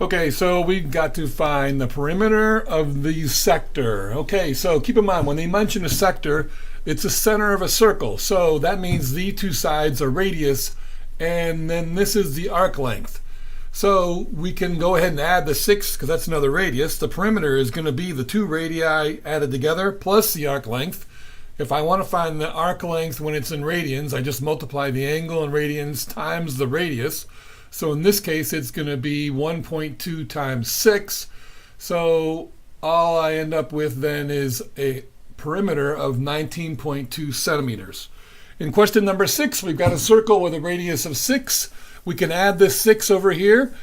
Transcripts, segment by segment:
Okay, so we've got to find the perimeter of the sector. Okay, so keep in mind when they mention a sector, it's the center of a circle. So that means the two sides are radius, and then this is the arc length. So we can go ahead and add the 6 because that's another radius. The perimeter is going to be the two radii added together plus the arc length. If I want to find the arc length when it's in radians, I just multiply the angle in radians times the radius. So in this case, it's going to be 1.2 times 6. So all I end up with then is a perimeter of 19.2 centimeters. In question number 6, we've got a circle with a radius of 6. We can add this 6 over here,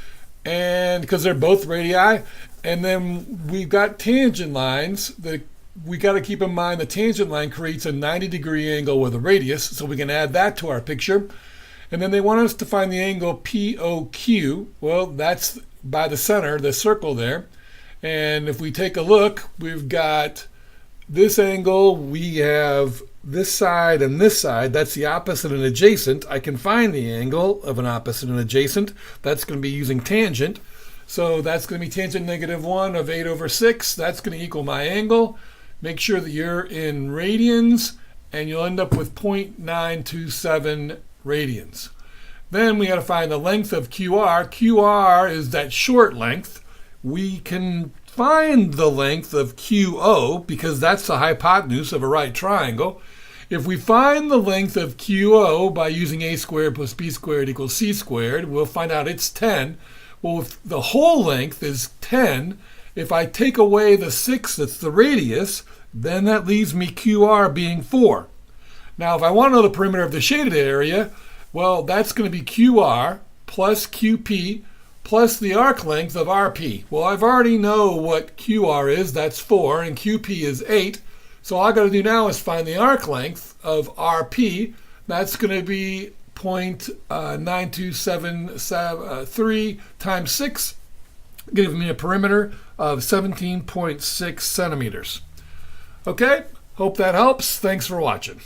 and because they're both radii, and then we've got tangent lines that we got to keep in mind. The tangent line creates a 90-degree angle with a radius, so we can add that to our picture. And then they want us to find the angle POQ. Well, that's by the center, the circle there. And if we take a look, we've got this angle, we have this side and this side. That's the opposite and adjacent. I can find the angle of an opposite and adjacent. That's going to be using tangent. So that's going to be tangent -1 of 8 over 6. That's going to equal my angle. Make sure that you're in radians, and you'll end up with 0.927 radians. Then we got to find the length of QR. QR is that short length. We can find the length of QO because that's the hypotenuse of a right triangle. If we find the length of QO by using a squared plus b squared equals c squared, we'll find out it's 10. Well, if the whole length is 10, if I take away the 6 that's the radius, then that leaves me QR being 4. Now, if I want to know the perimeter of the shaded area, well, that's going to be QR plus QP plus the arc length of RP. Well, I've already know what QR is. That's 4, and QP is 8. So all I got to do now is find the arc length of RP. That's going to be 0.9273 times 6, giving me a perimeter of 17.6 centimeters. Okay, hope that helps. Thanks for watching.